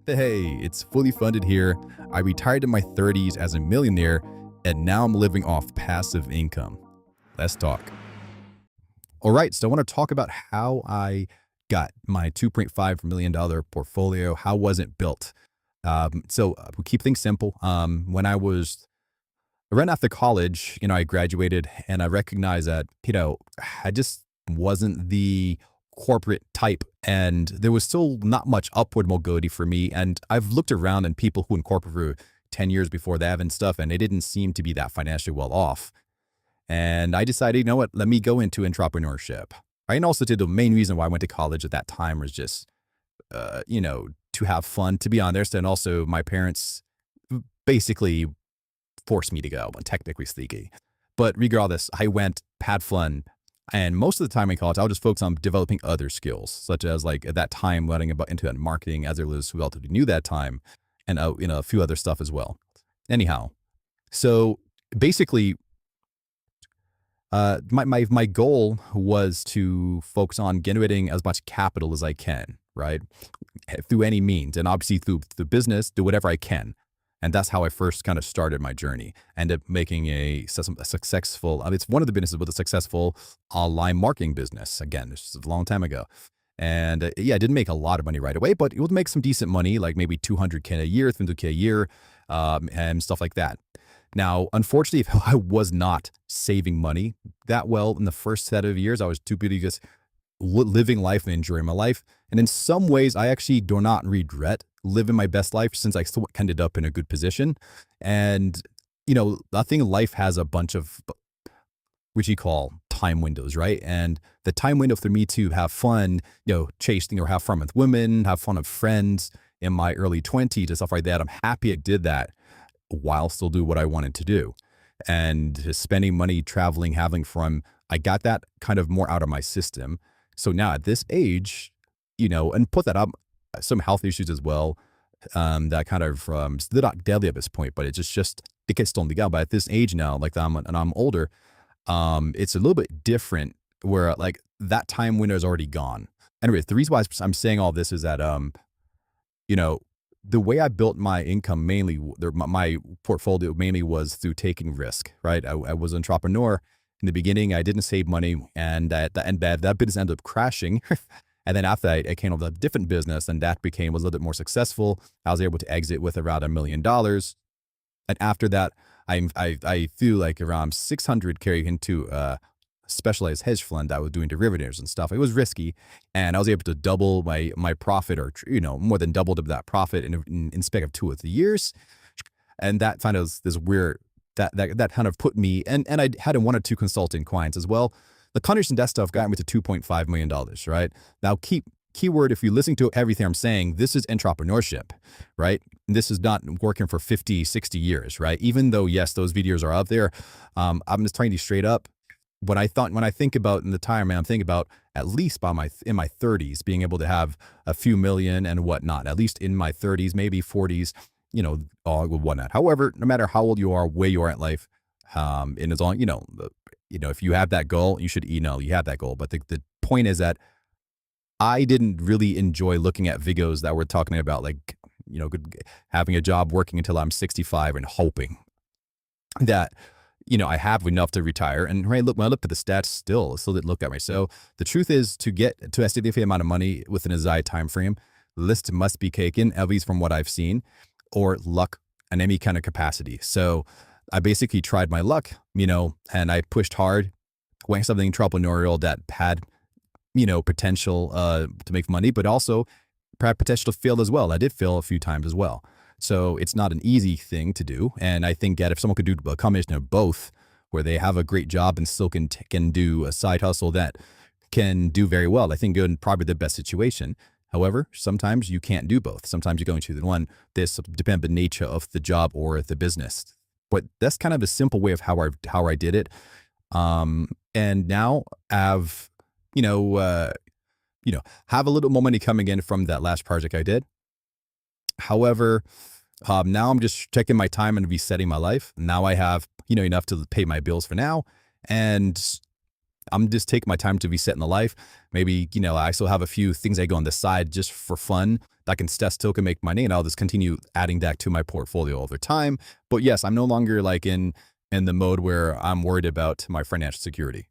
Hey, it's fully funded here. I retired in my 30s as a millionaire, and now I'm living off passive income. Let's talk. All right, so I want to talk about how I got my $2.5 million portfolio. How was it built? We keep things simple. When I was right after college, I graduated and I recognized that, I just wasn't the corporate type and there was still not much upward mobility for me. And I've looked around and people who in corporate for 10 years before that and stuff, and they didn't seem to be that financially well off. And I decided, what, let me go into entrepreneurship. Right? And also, the main reason why I went to college at that time was just, to have fun, to be honest. And also, my parents basically forced me to go, technically speaking. But regardless, I went, had fun. And most of the time in college, I would just focus on developing other skills, such as like at that time, learning about internet marketing as it was relatively new that time, and a few other stuff as well. Anyhow, so basically, my goal was to focus on generating as much capital as I can, right, through any means, and obviously through the business, do whatever I can. And that's how I first kind of started my journey. Ended up making a successful, it's one of the businesses with a successful online marketing business. Again, this is a long time ago. And yeah, I didn't make a lot of money right away, but it would make some decent money, like maybe 200K a year, 300K a year, and stuff like that. Now, unfortunately, I was not saving money that well in the first set of years. I was too busy just living life and enjoying my life. And in some ways, I actually do not regret living my best life since I still ended up in a good position. And, I think life has a bunch of which you call time windows, right? And the time window for me to have fun, chasing or have fun with women, have fun with friends in my early 20s and stuff like that. I'm happy I did that while still do what I wanted to do. And just spending money, traveling, having fun, I got that kind of more out of my system. So now at this age, and put that up, some health issues as well, that kind of, they're not deadly at this point, but it's just it gets slowing down. But at this age now, like I'm older, it's a little bit different where like that time window is already gone. Anyways, the reason why I'm saying all this is that, the way I built my income mainly, my portfolio mainly was through taking risk, right? I was an entrepreneur in the beginning. I didn't save money, and that business ended up crashing. And then after I came up with a different business, and that was a little bit more successful. I was able to exit with around $1 million. And after that, I threw like around 600K into a specialized hedge fund that was doing derivatives and stuff. It was risky, and I was able to double my profit, or more than doubled that profit in span of 2 or 3 years. And that kind of this weird that kind of put me, and I had 1 or 2 consulting clients as well. The conversion and that stuff got me to $2.5 million, right? Now, keyword, if you listen to everything I'm saying, this is entrepreneurship, right? This is not working for 50, 60 years, right? Even though, yes, those videos are out there. I'm just telling you straight up. When I think about in the time, man, I'm thinking about at least in my 30s, being able to have a few million and whatnot, at least in my 30s, maybe 40s, all whatnot. However, no matter how old you are, where you are at life, and as long, if you have that goal, you should, you have that goal. But the point is that I didn't really enjoy looking at videos that were talking about like, having a job, working until I'm 65 and hoping that, I have enough to retire. And right, look, when I look at the stats, still didn't look at me. So the truth is, to get to a significant amount of money within a desired time frame, the list must be taken, at least from what I've seen, or luck in any kind of capacity. So I basically tried my luck, and I pushed hard, went something entrepreneurial that had, potential to make money, but also had potential to fail as well. I did fail a few times as well. So it's not an easy thing to do. And I think that if someone could do a combination of both, where they have a great job and still can do a side hustle that can do very well, I think you're in probably the best situation. However, sometimes you can't do both. Sometimes you're going to the one. This depends on the nature of the job or the business. But that's kind of a simple way of how I did it. And now I've, have a little more money coming in from that last project I did. However, now I'm just taking my time and resetting my life. Now I have, enough to pay my bills for now. And I'm just taking my time to reset in the life. Maybe, I still have a few things I go on the side just for fun that can still can make money, and I'll just continue adding that to my portfolio over time. But yes, I'm no longer like in the mode where I'm worried about my financial security.